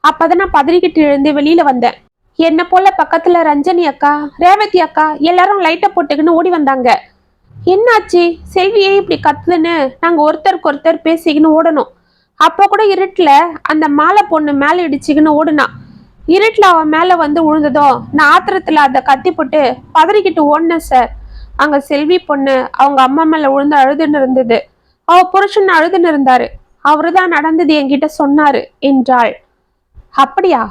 Speaker 1: அப்பதான் நான் பதறிக்கிட்டு எழுந்து வெளியில வந்தேன். என்ன போல பக்கத்துல ரஞ்சனி அக்கா, ரேவதி அக்கா எல்லாரும் லைட்டை போட்டுக்கின்னு ஓடி வந்தாங்க. என்னாச்சு, செல்வியே இப்படி கத்துன்னு நாங்க ஒருத்தருக்கு ஒருத்தர் பேசிக்கின்னு ஓடணும். அப்ப கூட இருட்டுல அந்த மாலை பொண்ணு மேல இடிச்சுக்கின்னு ஓடுனா. இருட்டுல அவன் மேல வந்து விழுந்ததோ நான் ஆத்திரத்துல அதை கத்தி போட்டு பதறிக்கிட்டு ஓடினேன் சார். அங்க செல்வி பொண்ணு அவங்க அம்மா மேல விழுந்து அழுதுன்னு இருந்தது. அவ புருஷன் அழுதுன்னு இருந்தாரு. அவருதான் நடந்தது என்கிட்ட சொன்னாரு என்றாள். அப்படியா?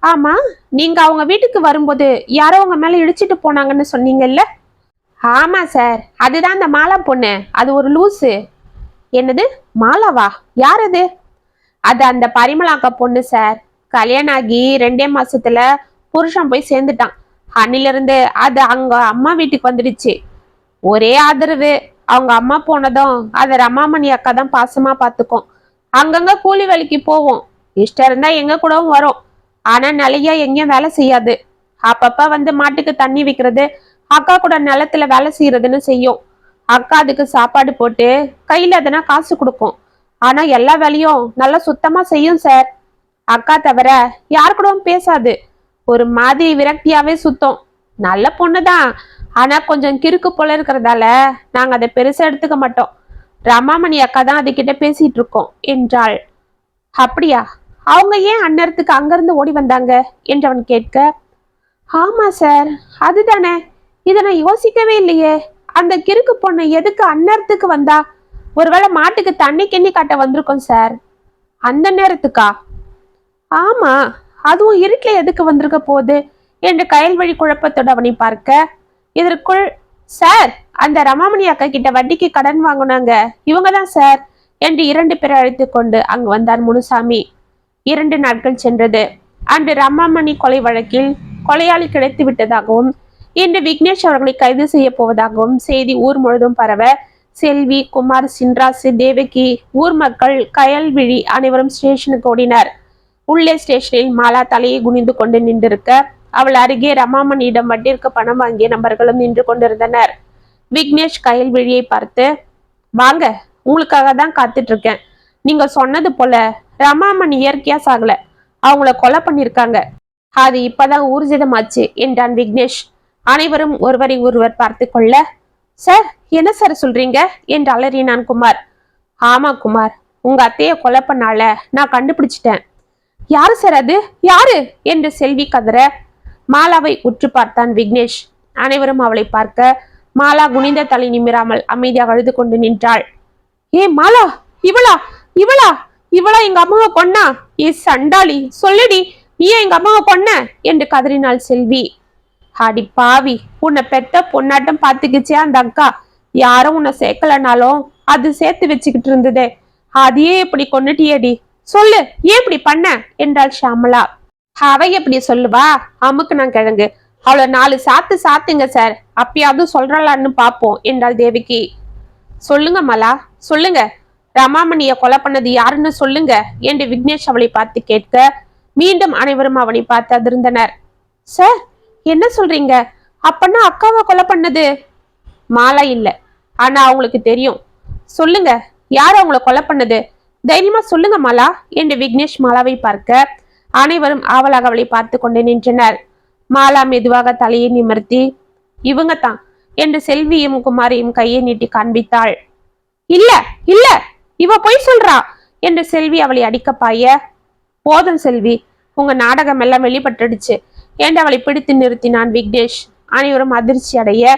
Speaker 1: ஆமா, நீங்க அவங்க வீட்டுக்கு வரும்போது யாரோ உங்க மேல இடிச்சிட்டு போனாங்கன்னு சொன்னீங்கல்ல? ஆமா சார், அதுதான் அந்த மாலா பொண்ணு. அது ஒரு லூசு. என்னது, மாலாவா? யார் அது? அது அந்த பரிமளாக்க பொண்ணு சார். கல்யாணம் ஆகி 2 மாசத்துல புருஷன் போய் சேர்ந்துட்டான். அன்னிலிருந்து அது அங்க அம்மா வீட்டுக்கு வந்துடுச்சு. ஒரே ஆதரவு. அவங்க அம்மா போனதும் அதை ரமாமணி அக்கா தான் பாசமா பாத்துக்கும். அங்கங்க கூலி வேலைக்கு போவோம். இஷ்டம் இருந்தா எங்க கூடவும் வரும். ஆனா நிலையா எங்கேயும் வேலை செய்யாது. அப்பப்ப வந்து மாட்டுக்கு தண்ணி வைக்கிறது, அக்கா கூட நிலத்துல வேலை செய்யறதுன்னு செய்யும். அக்கா அதுக்கு சாப்பாடு போட்டு கையில எதனா காசு கொடுக்கும். ஆனா எல்லா வேலையும் நல்லா சுத்தமா செய்யும் சார். அக்கா தவிர யாரு கூடவும் பேசாது. ஒரு மாதிரி விரக்தியாவே சுத்தம். நல்ல பொண்ணுதான். ஆனா கொஞ்சம் கிறுக்கு போல இருக்கிறதால நாங்க அதை பெருசா எடுத்துக்க மாட்டோம். ரமாமணி அக்கா தான் அதுகிட்ட பேசிட்டு இருக்கோம் என்றாள். அப்படியா? அவங்க ஏன் அந்நேரத்துக்கு அங்கிருந்து ஓடி வந்தாங்க என்று அவன் கேட்க, ஆமா சார், அதுதானே. இதை நான் யோசிக்கவே இல்லையே. அந்த கிறுக்கு பொண்ணு எதுக்கு அந்நேரத்துக்கு வந்தா? ஒருவேளை மாட்டுக்கு தண்ணி கிண்ணி காட்ட வந்திருக்கோம் சார். அந்த நேரத்துக்கா? ஆமா, அதுவும் இருட்டுல எதுக்கு வந்திருக்க போகுது என்று கயல்வழி குழப்பத்தோடு அவனை பார்க்க, இதற்குள் சார், அந்த ரமாமணி அக்கா கிட்ட வட்டிக்கு கடன் வாங்கினாங்க இவங்க தான் சார் என்று 2 பேரை அழைத்து கொண்டு அங்கு வந்தார் முனுசாமி. 2 நாட்கள் சென்றது. அன்று ரமாமணி கொலை வழக்கில் கொலையாளி கிடைத்து விட்டதாகவும் இன்று விக்னேஷ் அவர்களை கைது செய்ய போவதாகவும் செய்தி ஊர் முழுதும் பரவ, செல்வி, குமார், சின்ராசு, தேவகி, ஊர் மக்கள், கயல்விழி அனைவரும் ஸ்டேஷனுக்கு ஓடினர். உள்ளே ஸ்டேஷனில் மாலா தலையை குனிந்து கொண்டு நின்றிருக்க, அவள் அருகே ரமாமணியிடம் வட்டிற்கு பணம் வாங்கிய நபர்களும் நின்று கொண்டிருந்தனர். விக்னேஷ் கயல்விழியை பார்த்து, வாங்க, உங்களுக்காக தான் காத்துட்டு இருக்கேன். நீங்க சொன்னது போல ரமாமணி இயற்கையா சாகல, அவங்கள கொலை பண்ணிருக்காங்க. அது இப்பதான் ஊர்ஜிதமாச்சு என்றான் விக்னேஷ். அனைவரும் ஒருவரை ஒருவர் பார்த்து கொள்ள, சார், என்ன சார் சொல்றீங்க என்று அலறினான் குமார். ஆமா குமார், உங்க அத்தைய கொலை பண்ணால நான் கண்டுபிடிச்சிட்டேன். யாரு சார் அது, யாரு என்று செல்வி கதற, மாலாவை உற்று பார்த்தான் விக்னேஷ். அனைவரும் அவளை பார்க்க மாலா குனிந்த தலை நிமிராமல் அமைதியாக அழுது கொண்டு நின்றாள். ஏ மாலா, இவளா இவளா இவளா எங்க அம்மாவை கொன்னா? ஏ சண்டாளி, சொல்லுடி, நீ எங்க அம்மாவை கொன்ன என்று கதறினாள் செல்வி. அடி பாவி, உன்னை பெத்த பொண்ணாட்டம் பாத்துக்கிச்சே அந்த அக்கா. யாரும் உன்னை சேர்க்கலனாலும் அது சேர்த்து வச்சுக்கிட்டு இருந்ததே, அதையே இப்படி கொன்னுட்டியடி. சொல்லு, ஏன் இப்படி பண்ண என்றாள் ஷியாமளா. அவ எப்படி சொல்லுவா? அமுக்கு நான் கிழங்கு. அவளை 4 சாத்து சாத்துங்க சார், அப்பயாவது சொல்றாளான்னு பாப்போம் என்றாள் தேவிக்கு. சொல்லுங்க மலா, சொல்லுங்க. ரமாமணிய கொலை பண்ணது யாருன்னு சொல்லுங்க என்று விக்னேஷ் அவளை பார்த்து கேட்க, மீண்டும் அனைவரும் அவனை பார்த்து அதிர்ந்தனர். சார், என்ன சொல்றீங்க? அப்பன்னா அக்காவை கொலை பண்ணது மாலா இல்ல, ஆனா அவங்களுக்கு தெரியும். சொல்லுங்க, யார் அவங்கள கொலை பண்ணது? தைரியமா சொல்லுங்க மாலா என்று விக்னேஷ் மாலாவை பார்க்க, அனைவரும் ஆவலாக அவளை பார்த்து கொண்டு நின்றனர். மாலா மெதுவாக தலையை நிமிர்த்தி, இவங்க தான் என்று செல்வியும் குமாரியும் கையை நீட்டி காண்பித்தாள். இல்ல இல்ல, இவ பொய் சொல்றா என்று செல்வி அவளை அடிக்க பாய, போதும் செல்வி, உங்க நாடகம் எல்லாம் வெளிப்பட்டுடுச்சு என்று அவளை பிடித்து நிறுத்தினான் விக்னேஷ். அனைவரும் அதிர்ச்சி அடைய,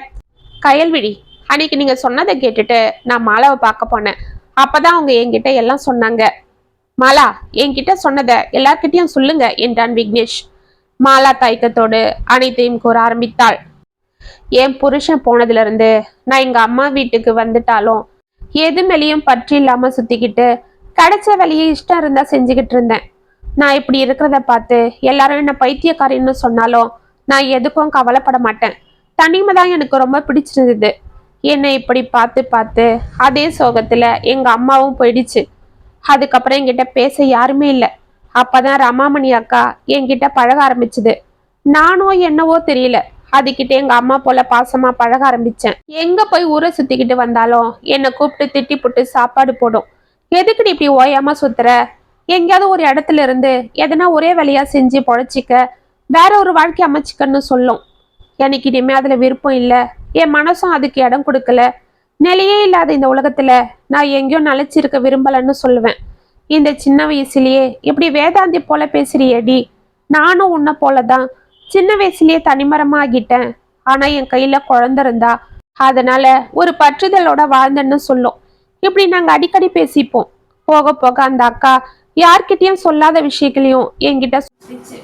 Speaker 1: கயல்விழி, அன்னைக்கு நீங்க சொன்னதை கேட்டுட்டு நான் மாலாவை பார்க்க போனேன். அப்பதான் அவங்க என்கிட்ட எல்லாம் சொன்னாங்க. மாலா, என்கிட்ட சொன்னதை எல்லார்கிட்டையும் சொல்லுங்க என்றான் விக்னேஷ். மாலா தயக்கத்தோடு அனைத்தையும் கூற ஆரம்பித்தாள். என் புருஷன் போனதுல இருந்து நான் எங்க அம்மா வீட்டுக்கு வந்துட்டாலும் எது மேலேயும் பற்றி இல்லாம சுத்திக்கிட்டு கிடைச்ச வேலையை இஷ்டம் இருந்தா செஞ்சுக்கிட்டு இருந்தேன். நான் இப்படி இருக்கிறத பார்த்து எல்லாரும் என்ன பைத்தியக்காரின்னு சொன்னாலும் நான் எதுக்கும் கவலைப்பட மாட்டேன். தனிமை தான் எனக்கு ரொம்ப பிடிச்சிருந்தது. என்னை இப்படி பார்த்து பார்த்து அதே சோகத்துல எங்க அம்மாவும் போயிடுச்சு. அதுக்கப்புறம் என்கிட்ட பேச யாருமே இல்லை. அப்பதான் ரமாமணி அக்கா என்கிட்ட பழக ஆரம்பிச்சுது. நானும் என்னவோ தெரியல, அதுகிட்ட எங்க அம்மா போல பாசமா பழக ஆரம்பிச்சேன். எங்க போய் ஊரை சுத்திக்கிட்டு வந்தாலும் என்னை கூப்பிட்டு திட்டி புட்டு சாப்பாடு போடும். எதுக்குடி இப்படி ஓயாம சுத்துற? எங்கேயாவது ஒரு இடத்துல இருந்து எதனா ஒரே வேலையா செஞ்சு பொழைச்சிக்க, வேற ஒரு வாழ்க்கை அமைச்சிக்கன்னு சொல்லும். எனக்கு இனிமே அதுல விருப்பம் இல்லை. என் மனசும் அதுக்கு இடம் கொடுக்கல. நிலையே இல்லாத இந்த உலகத்துல நான் எங்கேயோ நிலைச்சிருக்க விரும்பலன்னு சொல்லுவேன். இந்த சின்ன வயசுலயே இப்படி வேதாந்தி போல பேசுறியடி. நானும் உன்னை போலதான் சின்ன வயசுலயே தனிமரமா ஆகிட்டேன். ஆனா என் கையில குழந்தை இருந்தா அதனால ஒரு பற்றுதலோட வாழ்ந்தேன்னு சொல்லும். இப்படி நாங்க அடிக்கடி பேசிப்போம். போக போக அந்த அக்கா யார்கிட்டயும் சொல்லாத விஷயங்களையும் என்கிட்ட சொல்லிச்சு.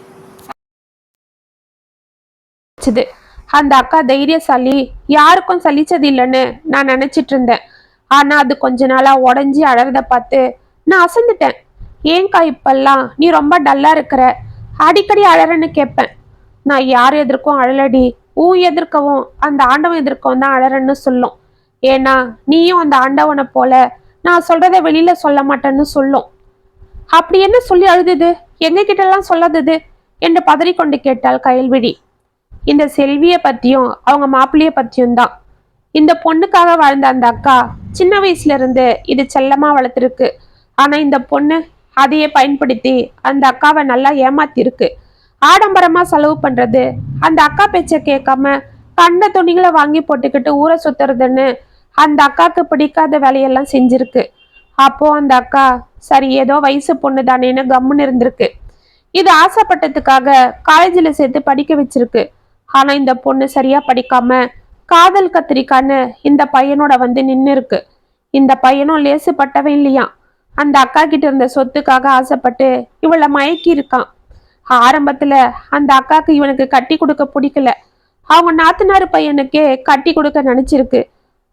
Speaker 1: அந்த அக்கா தைரியசாலி, யாருக்கும் சலிச்சது இல்லைன்னு நான் நினைச்சிட்டு இருந்தேன். ஆனா அது கொஞ்ச நாளா உடஞ்சி அழறத பார்த்து நான் அசந்துட்டேன். ஏன்கா இப்பெல்லாம் நீ ரொம்ப டல்லா இருக்கிற, அடிக்கடி அழறன்னு கேட்பேன். நான் யார் எதிர்க்கும் அழலடி, எதிர்க்கவும் அந்த ஆண்டவன் எதிர்க்கவும் தான் அழறன்னு சொல்லும். ஏன்னா நீயும் அந்த ஆண்டவனை போல நான் சொல்றத வெளியில சொல்ல மாட்டேன்னு சொல்லும். அப்படி என்ன சொல்லி அழுதுது? எங்க கிட்ட எல்லாம் சொல்லாதது என்று பதறிக்கொண்டு கேட்டாள் கயல்விழி. இந்த செல்விய பத்தியும் அவங்க மாப்பிள்ளைய பத்தியும் தான். இந்த பொண்ணுக்காக வாழ்ந்த அந்த அக்கா சின்ன வயசுல இருந்து இது செல்லமா வளர்த்துருக்கு. ஆனா இந்த பொண்ணு அதையே பயன்படுத்தி அந்த அக்காவை நல்லா ஏமாத்திருக்கு. ஆடம்பரமா செலவு பண்றது, அந்த அக்கா பேச்ச கேட்காம கண்ட துணிகளை வாங்கி போட்டுக்கிட்டு ஊரை சுத்துறதுன்னு அந்த அக்காக்கு பிடிக்காத வேலையெல்லாம் செஞ்சிருக்கு. அப்போ அந்த அக்கா சரி ஏதோ வயசு பொண்ணு தானேன்னு கம்முன்னு இருந்திருக்கு. இது ஆசைப்பட்டதுக்காக காலேஜில் சேர்த்து படிக்க வச்சிருக்கு. ஆனா இந்த பொண்ணு சரியா படிக்காம காதல் கத்திரிக்கான்னு இந்த பையனோட வந்து நின்று இருக்கு. இந்த பையனும் லேசுப்பட்டவன் இல்லையா. அந்த அக்கா கிட்ட இருந்த சொத்துக்காக ஆசைப்பட்டு இவளை மயக்கி இருக்கான். ஆரம்பத்துல அந்த அக்காக்கு இவனுக்கு கட்டி கொடுக்க பிடிக்கல. அவங்க நாத்தனார் பையனுக்கே கட்டி கொடுக்க நினைச்சிருக்கு.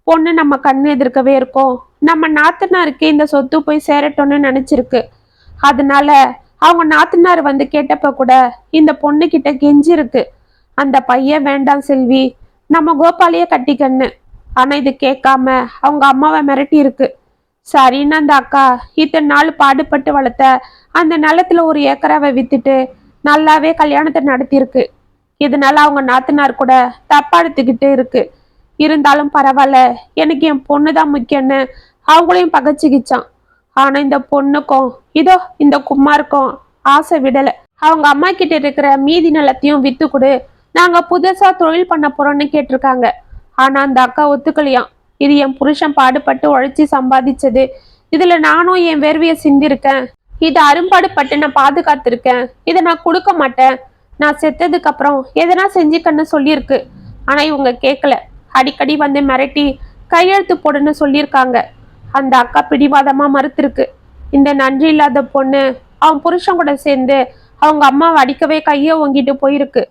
Speaker 1: பொண்ணு நம்ம கண்ணு எதிர்க்கவே இருக்கோம், நம்ம நாத்தனாருக்கு இந்த சொத்து போய் சேரட்டும்னு நினைச்சிருக்கு. அதனால அவங்க நாத்தனார் வந்து கேட்டப்ப கூட இந்த பொண்ணு கிட்ட கெஞ்சிருக்கு, அந்த பையன் வேண்டாம் செல்வி, நம்ம கோபாலையே கட்டிக்கன்னு. ஆனா இது கேட்காம அவங்க அம்மாவை மிரட்டி இருக்கு. சரின்னு அந்த அக்கா இத்தனை நாள் பாடுபட்டு வளர்த்த அந்த நிலத்துல ஒரு ஏக்கராவை வித்துட்டு நல்லாவே கல்யாணத்தை நடத்திருக்கு. இதனால அவங்க நாத்தனார் கூட தப்பா எடுத்துக்கிட்டு இருக்கு. இருந்தாலும் பரவாயில்ல, எனக்கு என் பொண்ணுதான் முக்கியம்னு அவங்களையும் பகச்சிக்கிச்சான். ஆனா இந்த பொண்ணுக்கும் இதோ இந்த குமாருக்கும் ஆசை விடலை. அவங்க அம்மா கிட்ட இருக்கிற மீதி நிலத்தையும் வித்து கொடு, நாங்க புதுசா தொழில் பண்ண போறோம்னு கேட்டிருக்காங்க. ஆனா அந்த அக்கா ஒத்துக்கலையாம். இது என் புருஷன் பாடுபட்டு உழைச்சி சம்பாதிச்சது, இதுல நானும் என் வேர்வையை சிந்திருக்கேன், இது அரும்பாடுபட்டு நான் பாதுகாத்திருக்கேன், இதை நான் கொடுக்க மாட்டேன், நான் செத்ததுக்கு அப்புறம் எதனா செஞ்சுக்கன்னு சொல்லியிருக்கு. ஆனா இவங்க கேட்கல. அடிக்கடி வந்து மிரட்டி கையெழுத்து போடுன்னு சொல்லியிருக்காங்க. அந்த அக்கா பிடிவாதமா மறுத்திருக்கு. இந்த நன்றி இல்லாத பொண்ணு அவன் புருஷன் கூட சேர்ந்து அவங்க அம்மாவை அடிக்கவே கையை ஓங்கிட்டு போயிருக்கு.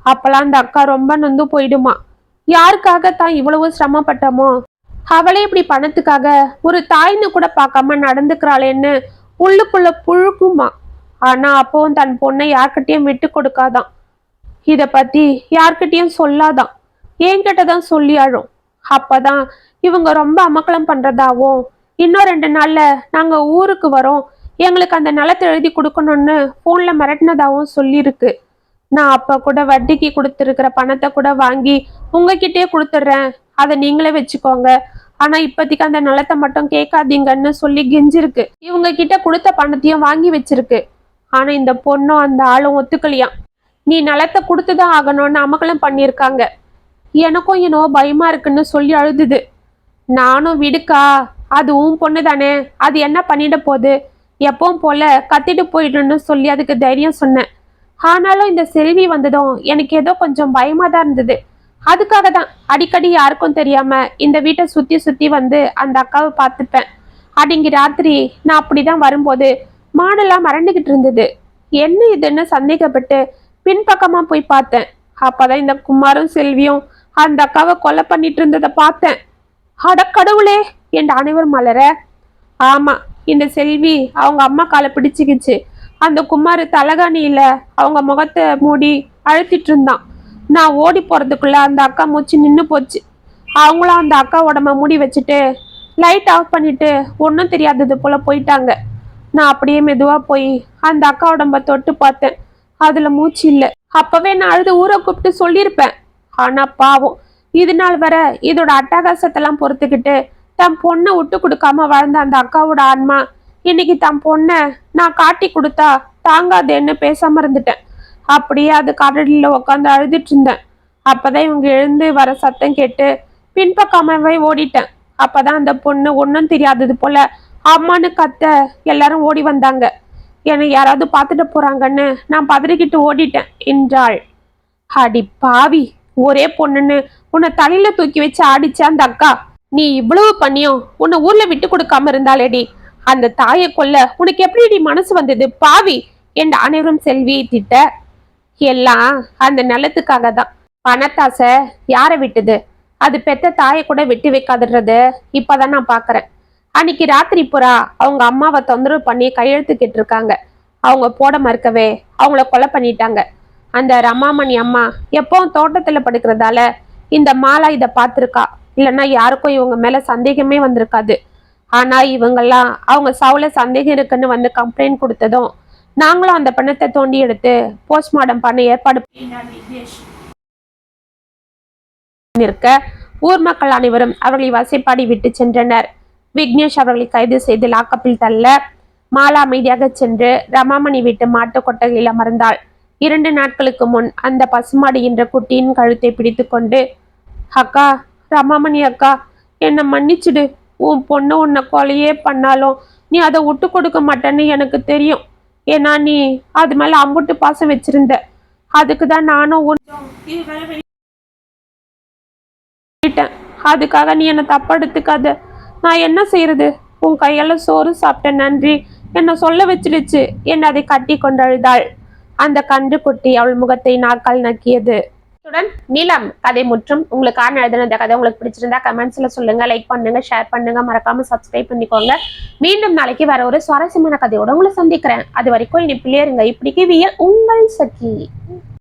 Speaker 1: அப்பெல்லாம் அந்த அக்கா ரொம்ப நொந்து போயிடுமா. யாருக்காக தான் இவ்வளவு சிரமப்பட்டமோ, அவளே இப்படி பணத்துக்காக ஒரு தாய்னு கூட பார்க்காம நடந்துக்கிறாளேன்னு உள்ளுக்குள்ள புழுக்குமா. ஆனா அப்பவும் தன் பொண்ணை யார்கிட்டயும் விட்டு கொடுக்காதான். இத பத்தி யார்கிட்டயும் சொல்லாதான். என்கிட்டதான் சொல்லி அழும். அப்பதான் இவங்க ரொம்ப அமக்கலம் பண்றதாவும், இன்னும் 2 நாள்ல நாங்க ஊருக்கு வரோம், எங்களுக்கு அந்த நிலத்தை எழுதி கொடுக்கணும்னு போன்ல மிரட்டினதாவும் சொல்லியிருக்கு. நான் அப்ப கூட வட்டிக்கு கொடுத்துருக்கிற பணத்தை கூட வாங்கி உங்ககிட்டயே கொடுத்துட்றேன், அதை நீங்களே வச்சுக்கோங்க, ஆனா இப்போதைக்கு அந்த நிலத்தை மட்டும் கேட்காதீங்கன்னு சொல்லி கெஞ்சிருக்கு. இவங்க கிட்ட கொடுத்த பணத்தையும் வாங்கி வச்சிருக்கு. ஆனா இந்த பொண்ணும் அந்த ஆளும் ஒத்துக்கலையாம். நீ நிலத்தை கொடுத்துதான் ஆகணும்னு அமகலம் பண்ணியிருக்காங்க. எனக்கும் என்னவோ பயமா இருக்குன்னு சொல்லி அழுதுது. நானும் விடுக்கா, அதுவும் பொண்ணு தானே, அது என்ன பண்ணிட போகுது, எப்பவும் போல கத்திட்டு போயிடுன்னு சொல்லி அதுக்கு தைரியம் சொன்னேன். ஆனாலும் இந்த செல்வி வந்ததும் எனக்கு ஏதோ கொஞ்சம் பயமா தான் இருந்தது. அதுக்காக தான் அடிக்கடி யாருக்கும் தெரியாம இந்த வீட்டை சுத்தி சுத்தி வந்து அந்த அக்காவை பார்த்துப்பேன். அடிங்க ராத்திரி நான் அப்படிதான் வரும்போது மாடெல்லாம் மறந்துகிட்டு இருந்தது. என்ன இதுன்னு சந்தேகப்பட்டு பின்பக்கமா போய் பார்த்தேன். அப்பதான் இந்த குமாரும் செல்வியும் அந்த அக்காவை கொலை பண்ணிட்டு இருந்ததை பார்த்தேன். அடக்கடவுளே என் அனைவரும் மலர. ஆமா, இந்த செல்வி அவங்க அம்மா காலை பிடிச்சுக்கிச்சு. அந்த குமார் தலகாணியில அவங்க முகத்தை மூடி அழுத்திட்டு இருந்தான். நான் ஓடி போறதுக்குள்ள அந்த அக்கா மூச்சு நின்று போச்சு. அவங்களும் அந்த அக்கா உடம்ப மூடி வச்சுட்டு லைட் ஆஃப் பண்ணிட்டு ஒன்றும் தெரியாதது போல போயிட்டாங்க. நான் அப்படியே மெதுவா போய் அந்த அக்கா உடம்ப தொட்டு பார்த்தேன். அதுல மூச்சு இல்லை. அப்பவே நான் அழுது ஊரை கூப்பிட்டு சொல்லியிருப்பேன். ஆனா பாவம், இது நாள் வர இதோட அட்டகாசத்தெல்லாம் பொறுத்துக்கிட்டு தன் பொண்ணை விட்டு கொடுக்காம வாழ்ந்த அந்த அக்காவோட ஆன்மா இன்னைக்கு தன் பொண்ணை நான் காட்டி கொடுத்தா தாங்காதேன்னு பேசாம இருந்துட்டேன். அப்படியே அது கடலில் உட்காந்து அழுதுட்டு இருந்தேன். அப்பதான் இவங்க எழுந்து வர சத்தம் கேட்டு பின்பக்கமாவே ஓடிட்டேன். அப்பதான் அந்த பொண்ணு ஒன்றும் தெரியாதது போல அம்மானு கத்த எல்லாரும் ஓடி வந்தாங்க. என்னை யாராவது பார்த்துட்டு போறாங்கன்னு நான் பதறிக்கிட்டு ஓடிட்டேன் என்றாள். அடி பாவி, ஒரே பொண்ணுன்னு உன்னை தலையில தூக்கி வச்சு ஆடிச்ச அந்த அக்கா. நீ இவ்வளவு பண்ணியும் உன்னை ஊர்ல விட்டு கொடுக்காம இருந்தாலேடி. அந்த தாயை கொல்ல உனக்கு எப்படி மனசு வந்தது பாவி என்று அனைவரும் செல்வியை திட்ட. எல்லாம் அந்த நிலத்துக்காக தான். பணத்தாசை யாரை விட்டுது? அது பெத்த தாயை கூட விட்டு வைக்காதுன்றது இப்பதான் நான் பாக்குறேன். அன்னைக்கு ராத்திரி புறா அவங்க அம்மாவை தொந்தரவு பண்ணி கையெழுத்து கேட்டிருக்காங்க. அவங்க போட மறுக்கவே அவங்கள கொலை பண்ணிட்டாங்க. அந்த ரமாமணி அம்மா எப்பவும் தோட்டத்துல படுக்கிறதால இந்த மாலா இதை பார்த்துருக்கா. இல்லைன்னா யாருக்கும் இவங்க மேல சந்தேகமே வந்திருக்காது. ஆனா இவங்கெல்லாம் அவங்க சாவுல சந்தேகம் இருக்குன்னு வந்து கம்ப்ளைண்ட் கொடுத்ததும் நாங்களும் அந்த பணத்தை தோண்டி எடுத்து போஸ்ட்மார்ட்டம் பண்ண ஏற்பாடு இருக்க ஊர் மக்கள் அனைவரும் அவர்களை வசைப்பாடி விட்டு சென்றனர். விக்னேஷ் அவர்களை கைது செய்து லாக்கப்பில் தள்ள மாலா அமைதியாக சென்று ரமாமணி வீட்டு மாட்டு கொட்டகையில் அமர்ந்தாள். 2 நாட்களுக்கு முன் அந்த பசுமாடு என்ற குட்டியின் கழுத்தை பிடித்து கொண்டு, அக்கா, ரமாமணி அக்கா, என்னை மன்னிச்சுடு. உன் பொண்ணு உன்னை கொலையே பண்ணாலும் நீ அதை விட்டு கொடுக்க மாட்டேன்னு எனக்கு தெரியும். ஏன்னா நீ அது மேல அம்புட்டு பாசம் வச்சிருந்த. அதுக்குதான் நானும் அதுக்காக நீ என்னை தப்பா எடுத்துக்காத. நான் என்ன செய்யறது? உன் கையால சோறு சாப்பிட்ட நன்றி என்னை சொல்ல வச்சிடுச்சு என்று அதை கட்டி கொண்டழுதாள். அந்த கன்று குட்டி அவள் முகத்தை நாக்கால் நக்கியது. இத்துடன் நிலம் கதை முற்றும். உங்களுக்கு எழுதின இந்த கதை உங்களுக்கு பிடிச்சிருந்தா கமெண்ட்ஸ்ல சொல்லுங்க, லைக் பண்ணுங்க, ஷேர் பண்ணுங்க, மறக்காம சப்ஸ்கிரைப் பண்ணிக்கோங்க. மீண்டும் நாளைக்கு வேற ஒரு சுவாரஸ்யமான கதையோட உங்களை சந்திக்கிறேன். அது வரைக்கும் இனி பிள்ளையருங்க இப்படிக்கு வியல் உங்கள் சகி.